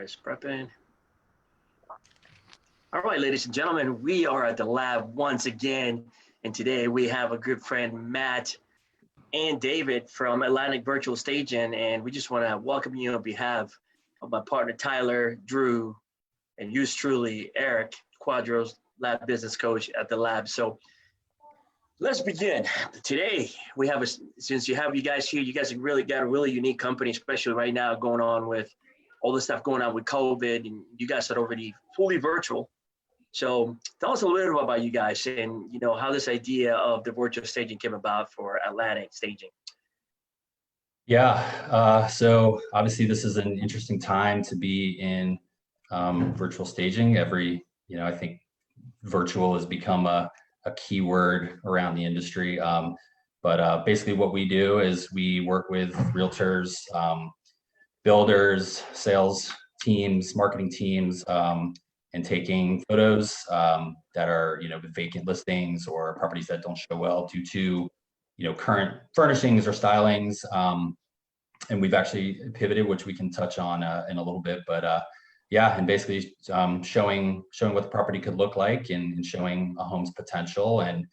Camera is prepping. All right, ladies and gentlemen, we are at the lab once again. And today we have a good friend, Matt and David from Atlantic Virtual Staging. And we just want to welcome you on behalf of my partner, Tyler, Drew, and yours truly, Eric Quadros, lab business coach at the lab. So let's begin. Today, we have, since you guys here, you guys have really got a really unique company, especially right now going on with all the stuff going on with COVID, and you guys are already fully virtual. So tell us a little bit about you guys and how this idea of the virtual staging came about for Atlantic Staging. Yeah, so obviously this is an interesting time to be in virtual staging. I think virtual has become a key word around the industry. But basically what we do is we work with realtors, builders, sales teams, marketing teams, and taking photos that are, with vacant listings or properties that don't show well due to, current furnishings or stylings. And we've actually pivoted, which we can touch on in a little bit. But yeah, and basically showing what the property could look like and showing a home's potential. And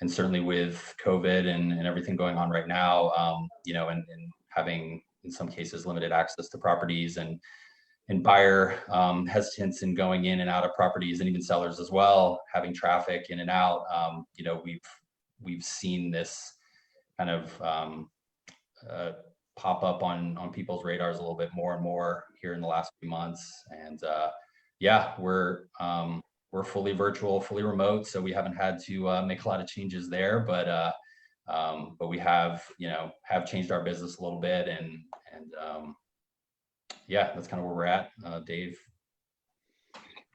certainly with COVID and everything going on right now, and having in some cases limited access to properties and buyer hesitance in going in and out of properties, and even sellers as well, having traffic in and out. We've seen this kind of pop up on people's radars a little bit more and more here in the last few months. And yeah, we're fully virtual, fully remote, so we haven't had to make a lot of changes there. But we have changed our business a little bit, and yeah, that's kind of where we're at. Dave.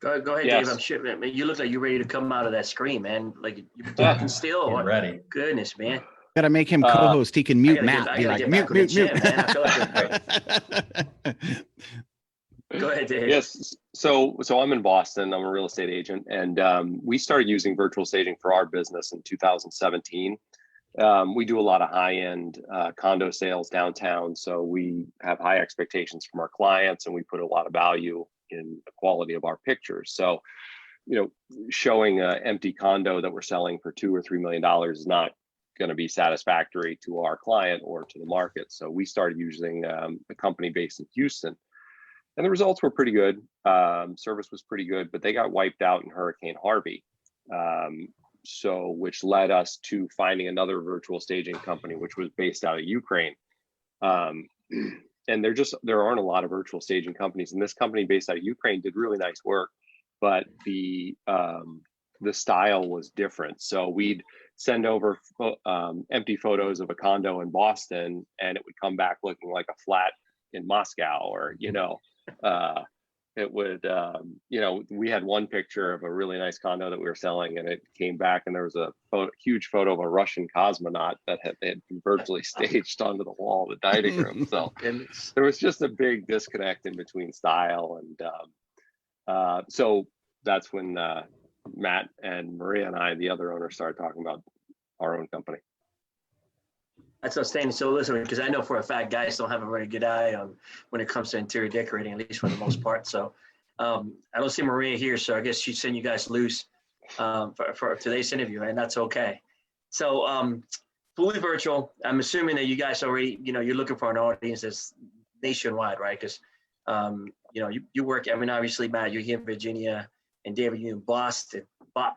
Go ahead, yes. Dave. I'm sure, man, you look like you're ready to come out of that screen, man. Like you're talking still. Get ready. Goodness, man. Got to make him co-host. He can mute Matt. Be like, mute. Man. I feel like Go ahead, Dave. Yes. So I'm in Boston. I'm a real estate agent, and we started using virtual staging for our business in 2017. We do a lot of high-end condo sales downtown, so we have high expectations from our clients, and we put a lot of value in the quality of our pictures. So, showing an empty condo that we're selling for $2 or $3 million is not going to be satisfactory to our client or to the market. So we started using a company based in Houston, and the results were pretty good. Service was pretty good, but they got wiped out in Hurricane Harvey. Which led us to finding another virtual staging company, which was based out of Ukraine. And there aren't a lot of virtual staging companies, and this company based out of Ukraine did really nice work, but the style was different. So we'd send over empty photos of a condo in Boston, and it would come back looking like a flat in Moscow, or it would, we had one picture of a really nice condo that we were selling, and it came back and there was a huge photo of a Russian cosmonaut that had been virtually staged onto the wall of the dining room. So there was just a big disconnect in between style. And so that's when Matt and Maria and I, the other owner, started talking about our own company. That's outstanding. So listen, because I know for a fact guys don't have a very good eye on when it comes to interior decorating, at least for the most part. So I don't see Maria here, so I guess she's sending you guys loose for today's interview, and that's okay. So fully virtual. I'm assuming that you guys already, you're looking for an audience that's nationwide, right? Because you work. I mean, obviously, Matt, you're here in Virginia, and David, you're in Boston.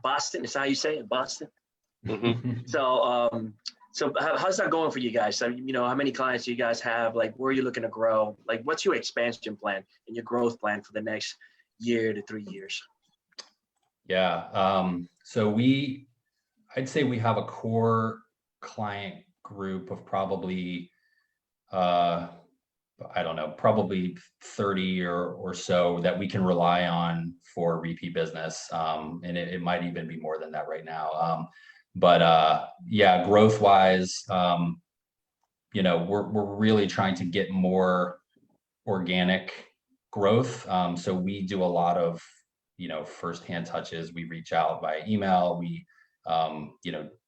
Boston is that how you say it? Boston. Mm-hmm. So how's that going for you guys? So, how many clients do you guys have? Like, where are you looking to grow? Like, what's your expansion plan and your growth plan for the next year to 3 years? Yeah. So I'd say we have a core client group of probably, probably 30 or so that we can rely on for repeat business. And it might even be more than that right now. But yeah, growth wise, we're really trying to get more organic growth. So we do a lot of, firsthand touches. We reach out via email. We,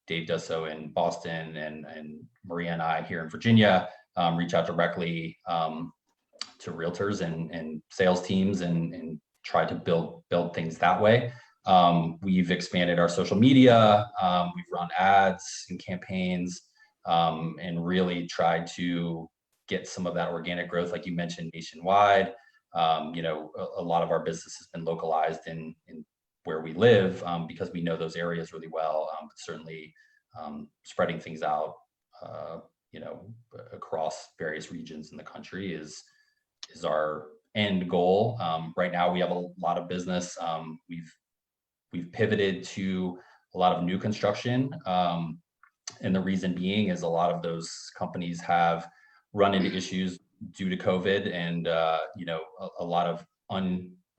Dave does so in Boston, and Maria and I here in Virginia reach out directly realtors and sales teams and try to build things that way. We've expanded our social media. We've run ads and campaigns, and really tried to get some of that organic growth, like you mentioned, nationwide. A lot of our business has been localized in where we live, because we know those areas really well. But certainly, spreading things out, across various regions in the country is our end goal. Right now, we have a lot of business. We've pivoted to a lot of new construction, and the reason being is a lot of those companies have run into issues due to COVID, and a lot of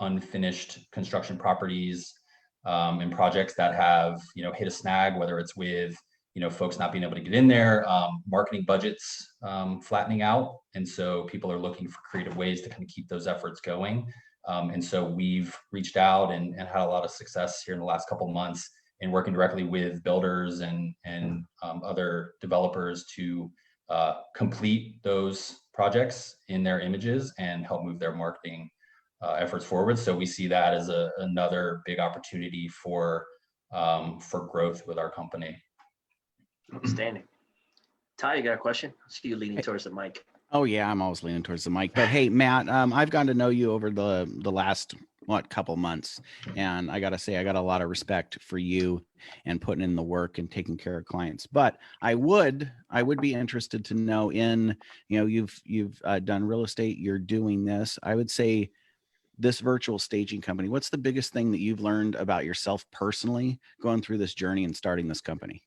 unfinished construction properties and projects that have hit a snag, whether it's with folks not being able to get in there, marketing budgets flattening out, and so people are looking for creative ways to kind of keep those efforts going. And so we've reached out and had a lot of success here in the last couple of months in working directly with builders and other developers to complete those projects in their images and help move their marketing efforts forward. So we see that as another big opportunity for growth with our company. Outstanding. Ty, you got a question? I see you leaning towards the mic. Oh yeah, I'm always leaning towards the mic. But hey, Matt, I've gotten to know you over the last couple months, and I gotta say I got a lot of respect for you and putting in the work and taking care of clients. But I would be interested to know, you've done real estate, you're doing this. I would say this virtual staging company. What's the biggest thing that you've learned about yourself personally going through this journey and starting this company?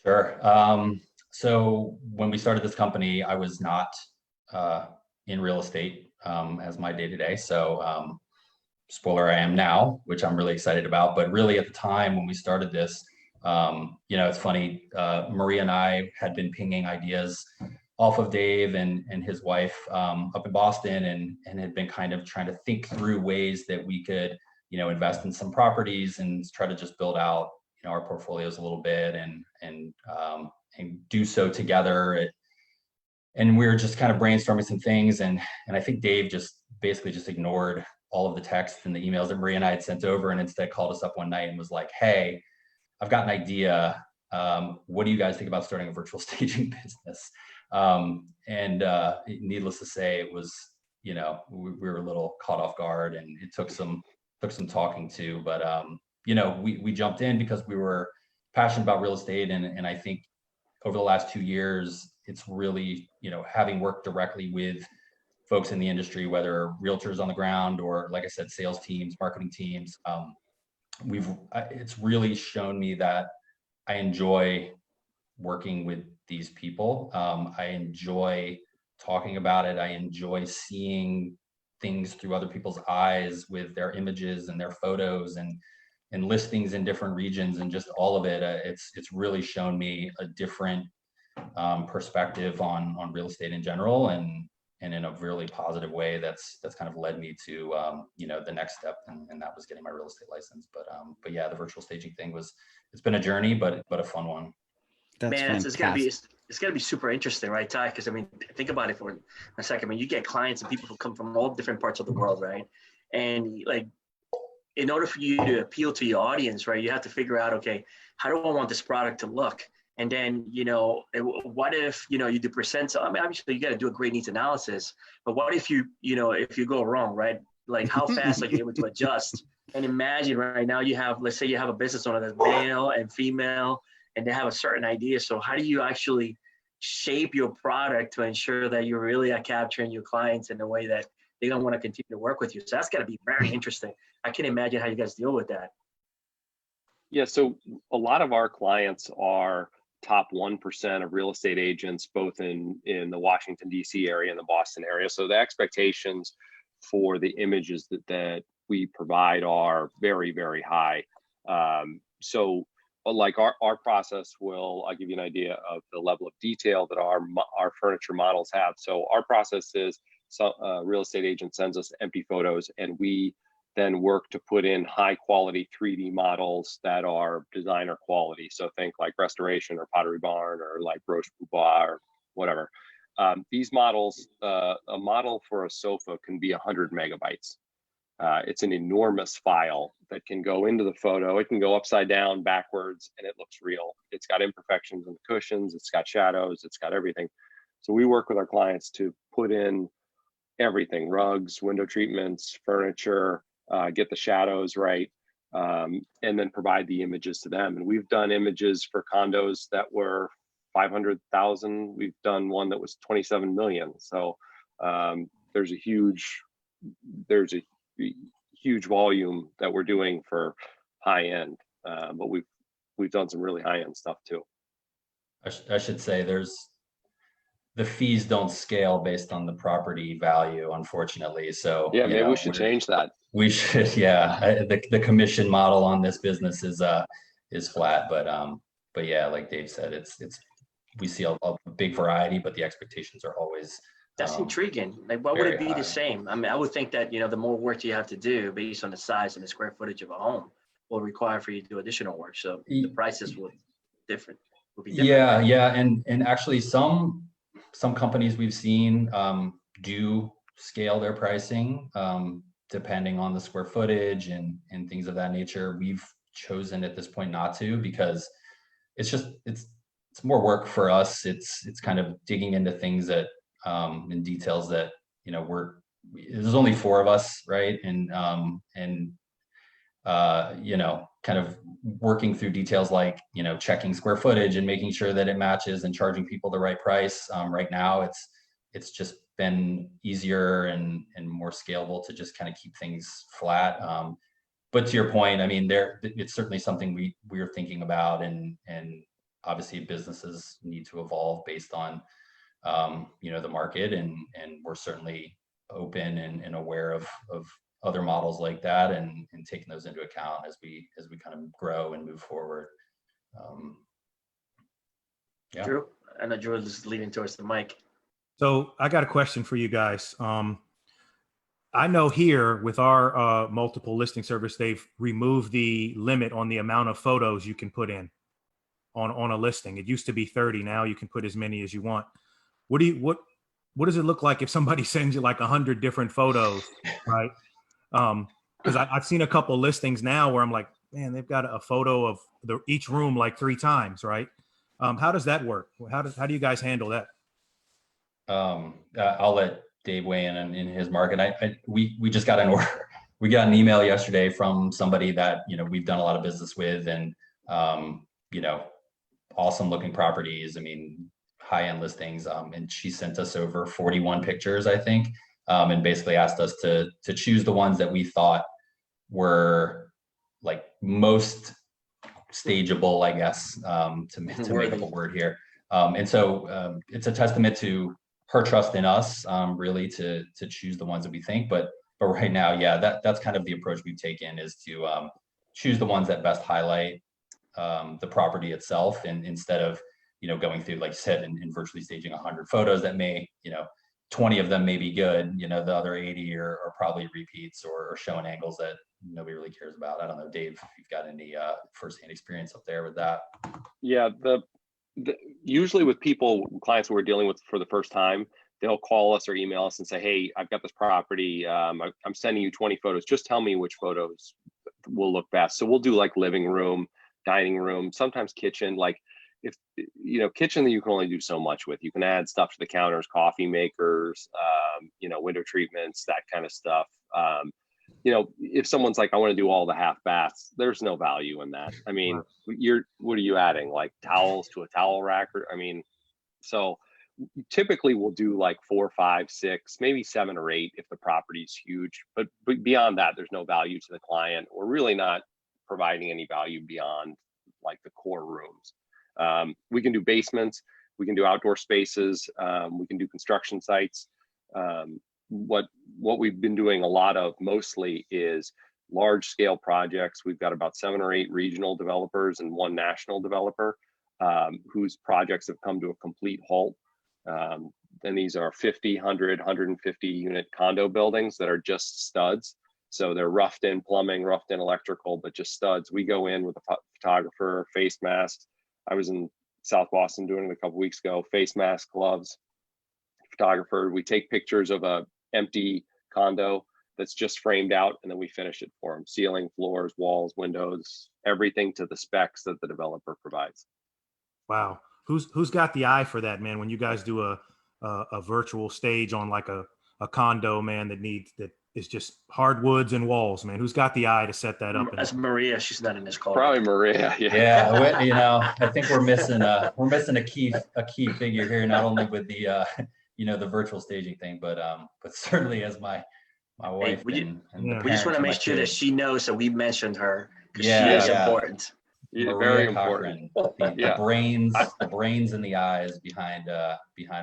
Sure. So when we started this company, I was not in real estate as my day-to-day. So spoiler, I am now, which I'm really excited about. But really at the time when we started this, it's funny, Maria and I had been pinging ideas off of Dave and his wife up in Boston, and had been kind of trying to think through ways that we could, invest in some properties and try to just build out, our portfolios a little bit and do so together. And we were just kind of brainstorming some things, and I think Dave just basically just ignored all of the texts and the emails that Maria and I had sent over, and instead called us up one night and was like, "Hey, I've got an idea. What do you guys think about starting a virtual staging business?" Needless to say, it was, we were a little caught off guard, and it took some talking to, but we jumped in because we were passionate about real estate, and I think over the last 2 years, it's really, having worked directly with folks in the industry, whether realtors on the ground or, like I said, sales teams, marketing teams, it's really shown me that I enjoy working with these people. I enjoy talking about it. I enjoy seeing things through other people's eyes with their images and their photos and listings in different regions, and just all of it. It's really shown me a different perspective on real estate in general, and in a really positive way. That's kind of led me to the next step, and that was getting my real estate license. But yeah, the virtual staging thing it's been a journey, but a fun one. That's fantastic. It's gonna be super interesting, right, Ty? Because I mean, think about it for a second. I mean, you get clients and people who come from all different parts of the world, right? And like, in order for you to appeal to your audience, right, you have to figure out, okay, how do I want this product to look? And then, what if, you do percent? I mean, obviously you got to do a great needs analysis, but what if if you go wrong, right? Like, how fast are you able to adjust? And imagine right now let's say you have a business owner that's male and female, and they have a certain idea. So how do you actually shape your product to ensure that you're really capturing your clients in a way that they're going to want to continue to work with you? So that's got to be very interesting. I can imagine how you guys deal with that. Yeah, so a lot of our clients are top 1% of real estate agents, both in the Washington, D.C. area and the Boston area. So the expectations for the images that we provide are very, very high. So like our process I'll give you an idea of the level of detail that our furniture models have. So our process is, a real estate agent sends us empty photos, and we then work to put in high quality 3D models that are designer quality. So think like Restoration or Pottery Barn or like Roche Bobois or whatever. These models, a model for a sofa can be 100 megabytes. It's an enormous file that can go into the photo. It can go upside down, backwards, and it looks real. It's got imperfections in the cushions. It's got shadows. It's got everything. So we work with our clients to put in everything: rugs, window treatments, furniture, get the shadows right, and then provide the images to them. And we've done images for condos that were 500,000. We've done one that was 27 million. So there's a huge volume that we're doing for high end, but we've done some really high end stuff too. I should say the fees don't scale based on the property value, unfortunately. So yeah, maybe we should change that. We should, yeah. The commission model on this business is flat, but yeah, like Dave said, we see a big variety, but the expectations are always. That's intriguing. Like, why would it be high. the same? I mean, I would think that, the more work you have to do based on the size and the square footage of a home will require for you to do additional work. So the prices will be different. Yeah. And actually some companies we've seen do scale their pricing depending on the square footage and things of that nature. We've chosen at this point not to, because it's more work for us. It's kind of digging into things that in details that there's only 4 of us, right? And kind of working through details like checking square footage and making sure that it matches and charging people the right price. Right now it's just been easier and more scalable to just kind of keep things flat. But to your point, I mean, it's certainly something we're thinking about, and obviously businesses need to evolve based on the market, and we're certainly open and aware of other models like that, and taking those into account as we kind of grow and move forward. Yeah. Drew, I know Drew is leaning towards the mic. So I got a question for you guys. I know here with our multiple listing service, they've removed the limit on the amount of photos you can put in on a listing. It used to be 30. Now you can put as many as you want. What does it look like if somebody sends you like 100 different photos, right? Because I've seen a couple listings now where I'm like, man, they've got a photo of each room like 3 times, right? How does that work? How do you guys handle that? I'll let Dave weigh in his market. We just got an order. We got an email yesterday from somebody that we've done a lot of business with, and awesome looking properties. I mean, high-end listings. And she sent us over 41 pictures, I think, and basically asked us to choose the ones that we thought were like most stageable, I guess, to make up a word here. And so it's a testament to her trust in us, really, to choose the ones that we think. But right now, yeah, that's kind of the approach we've taken, is to choose the ones that best highlight the property itself, and instead of going through, like you said, and virtually staging 100 photos that may 20 of them may be good, the other 80 are probably repeats or showing angles that nobody really cares about. I don't know, Dave, if you've got any firsthand experience up there with that. Yeah, usually with clients who we're dealing with for the first time, they'll call us or email us and say, hey, I've got this property, I'm sending you 20 photos, just tell me which photos will look best. So we'll do like living room, dining room, sometimes kitchen. Like, if kitchen, that you can only do so much with. You can add stuff to the counters, coffee makers, window treatments, that kind of stuff. If someone's like, I want to do all the half baths, there's no value in that. I mean, what are you adding? Like towels to a towel rack? So typically we'll do like 4, 5, 6, maybe 7 or 8 if the property's huge. But beyond that, there's no value to the client. We're really not providing any value beyond like the core rooms. We can do basements, we can do outdoor spaces, we can do construction sites. What we've been doing a lot of mostly is large scale projects. We've got about 7 or 8 regional developers and 1 national developer whose projects have come to a complete halt. And these are 50, 100, 150 unit condo buildings that are just studs. So they're roughed in plumbing, roughed in electrical, but just studs. We go in with a photographer, face masks. I was in South Boston doing it a couple weeks ago, face mask, gloves, photographer. We take pictures of a empty condo that's just framed out, and then we finish it for them. Ceiling, floors, walls, windows, everything to the specs that the developer provides. Wow. Who's got the eye for that, man? When you guys do a virtual stage on like a condo, man, that is just hardwoods and walls, man. Who's got the eye to set that up? That's Maria. She's not in this call. Probably Maria. Yeah. Yeah, you know, I think we're missing a key figure here, not only with the you know, the virtual staging thing, but certainly as my wife. we and we just want to parents of my make sure that kids. she knows that we mentioned her, because Yeah, she is yeah. important. Yeah, Maria very important. Cochran, Yeah. the brains and the eyes behind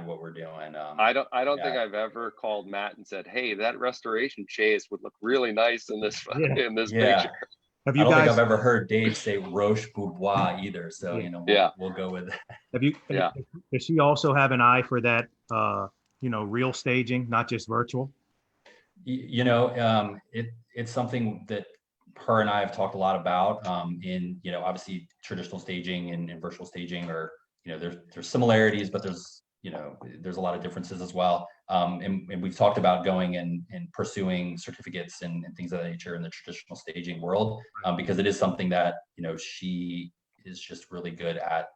what we're doing. I don't think Yeah. I've ever called Matt and said, "Hey, that restoration chase would look really nice in this Yeah. in this Yeah. picture." Have I you don't think guys I've ever heard Dave say Roche Boudoir either. So, you know, Yeah. we'll go with that. have you Yeah. does she also have an eye for that real staging, not just virtual? You know, it's something that her and I have talked a lot about in, you know, obviously traditional staging and virtual staging are, you know, there's similarities, but there's a lot of differences as well. And we've talked about going and pursuing certificates and things of that nature in the traditional staging world, because it is something that, you know, she is just really good at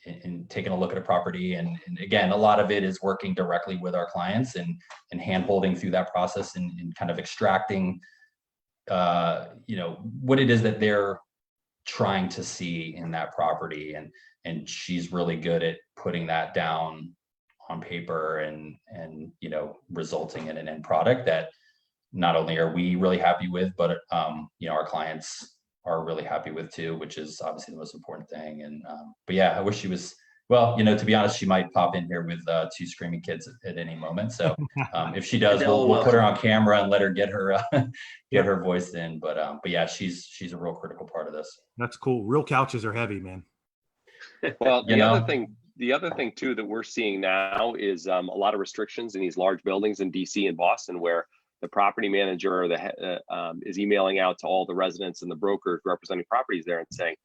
in taking a look at a property. And again, a lot of it is working directly with our clients and hand holding through that process and kind of extracting, you know, what it is that they're trying to see in that property. And she's really good at putting that down on paper and, you know, resulting in an end product that not only are we really happy with, but, you know, our clients are really happy with too, which is obviously the most important thing. And, but yeah, I wish she was, well, you know, to be honest, she might pop in here with 2 screaming kids at any moment. So if she does, we'll put her on camera and let her get her her voice in. But yeah, she's a real critical part of this. That's cool. Real couches are heavy, man. Well, You the know? other thing too that we're seeing now is a lot of restrictions in these large buildings in DC and Boston, where the property manager or is emailing out to all the residents and the brokers representing properties there and saying,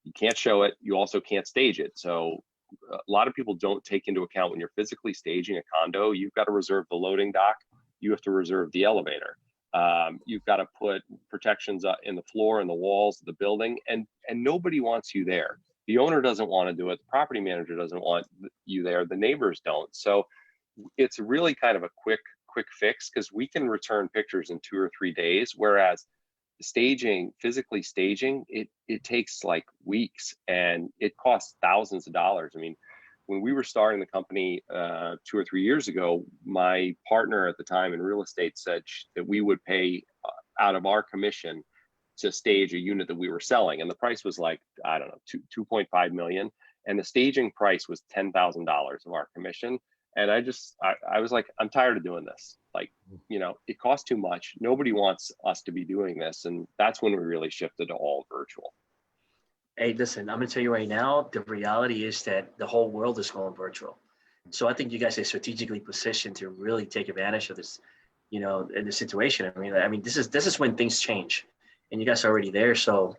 you can't show it, you also can't stage it. So a lot of people don't take into account when you're physically staging a condo, you've got to reserve the loading dock, you have to reserve the elevator. You've got to put protections in the floor and the walls of the building, and nobody wants you there. The owner doesn't want to do it. The property manager doesn't want you there. The neighbors don't. So it's really kind of a quick fix, because we can return pictures in 2 or 3 days, whereas physically staging, it takes like weeks and it costs thousands of dollars. I mean, when we were starting the company 2 or 3 years ago, my partner at the time in real estate said that we would pay out of our commission to stage a unit that we were selling, and the price was like, I don't know, 2.5 million, and the staging price was $10,000 of our commission. And I was like, I'm tired of doing this. Like, you know, it costs too much. Nobody wants us to be doing this. And that's when we really shifted to all virtual. Hey, listen, I'm going to tell you right now, the reality is that the whole world is going virtual. So I think you guys are strategically positioned to really take advantage of this, you know, in the situation. I mean, this is when things change, and you guys are already there. So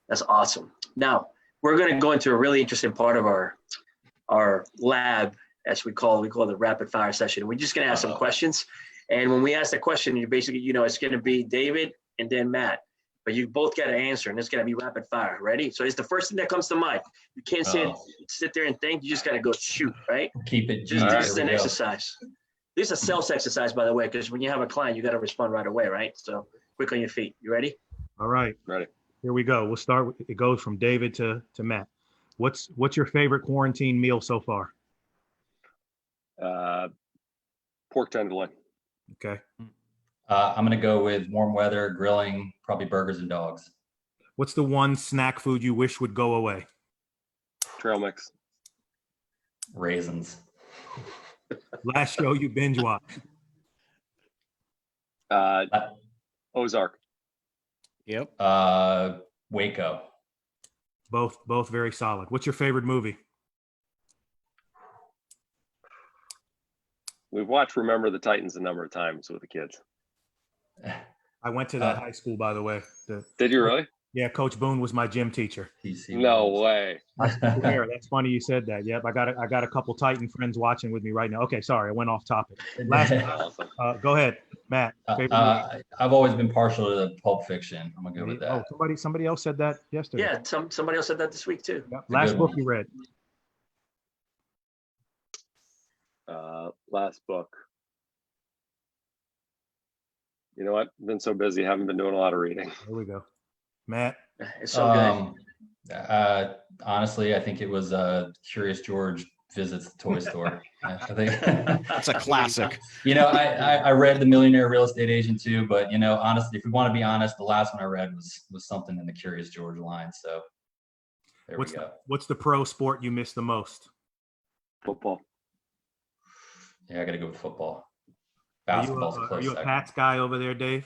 that's awesome. Now we're going to go into a really interesting part of our lab, as we call the rapid fire session. We're just going to ask some questions. And when we ask the question, you basically, you know, it's going to be David and then Matt, but you both got to answer, and it's going to be rapid fire. Ready? So it's the first thing that comes to mind. You can't sit there and think. You just got to go shoot, right? Keep it. This is an exercise. This is a sales exercise, by the way, because when you have a client, you got to respond right away, right? So quick on your feet. You ready? All right. Ready. Here we go. We'll start with, it goes from David to Matt. What's your favorite quarantine meal so far? Pork tenderloin. Okay. I'm going to go with warm weather, grilling, probably burgers and dogs. What's the one snack food you wish would go away? Trail mix. Raisins. Last show you binge watched? Ozark. Yep. Waco. Both very solid. What's your favorite movie? We've watched Remember the Titans a number of times with the kids. I went to that high school, by the way. Did you really? Yeah, Coach Boone was my gym teacher. TC No rules. way. There, that's funny you said that. Yep, I got a couple Titan friends watching with me right now. Okay, sorry, I went off topic. Last, Awesome. go ahead, Matt. favorite movie? I've always been partial to the Pulp Fiction. I'm gonna go with Oh, that. somebody else said that yesterday. Yeah, somebody else said that this week too. Yep. a Last good book one. you read. Last book. You know what? Been so busy, haven't been doing a lot of reading. There we go. Matt. It's so good. Honestly, I think it was Curious George visits the toy store. I think That's a classic. I read The Millionaire Real Estate Agent too, but honestly, if we want to be honest, the last one I read was something in the Curious George line. So there we go. What's the pro sport you miss the most? Football. Yeah, I got to go with football. Are Basketball's a you close a second. Pats guy over there, Dave?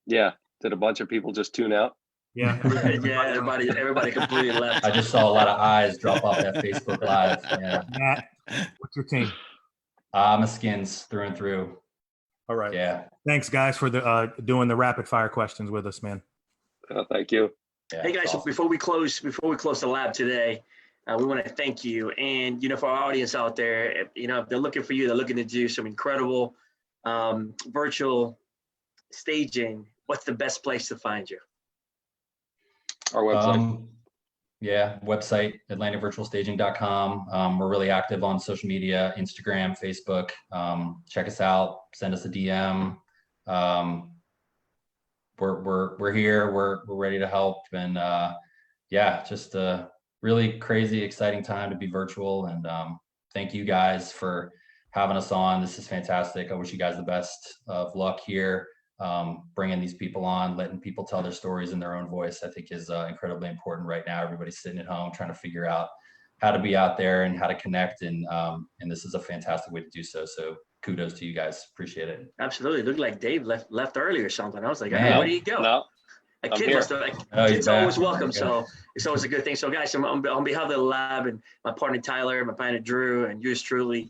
Yeah. Did a bunch of people just tune out? Yeah. Yeah, everybody completely left. I just saw a lot of eyes drop off that Facebook Live. Yeah, Matt, what's your team? I'm a Skins through and through. All right. Yeah. Thanks, guys, for the doing the rapid fire questions with us, man. Thank you. Yeah, Hey guys, it's so awesome. before we close the lab today, we want to thank you. And for our audience out there, if they're looking for you, they're looking to do some incredible virtual staging. What's the best place to find you? Our website. Website, atlanticvirtualstaging.com. We're really active on social media, Instagram, Facebook. Check us out, send us a DM. We're here, we're ready to help. And just a really crazy, exciting time to be virtual. And thank you guys for having us on. This is fantastic. I wish you guys the best of luck here. Bringing these people on, letting people tell their stories in their own voice, I think is incredibly important right now. Everybody's sitting at home trying to figure out how to be out there and how to connect. And this is a fantastic way to do so. So kudos to you guys. Appreciate it. Absolutely. It looked like Dave left early or something. I was like, Man. hey, where did he go? No. A I'm kid here. must have. Oh, he's Kids back. always welcome, Okay. so it's always a good thing. So, guys, on behalf of the lab and my partner Tyler, my partner Drew, and yours truly,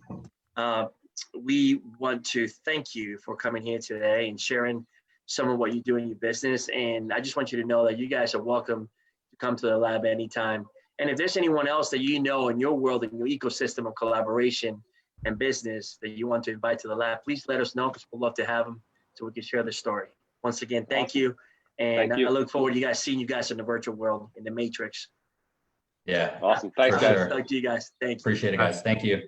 we want to thank you for coming here today and sharing some of what you do in your business. And I just want you to know that you guys are welcome to come to the lab anytime. And if there's anyone else that in your world, in your ecosystem of collaboration and business that you want to invite to the lab, please let us know because we'd love to have them so we can share the story. Once again, thank you. And Thank you. I look forward to seeing you guys in the virtual world, in the matrix. Yeah. Awesome. Thanks, For guys. sure. Talk to you guys. Thank you. Appreciate it, guys. Thank you.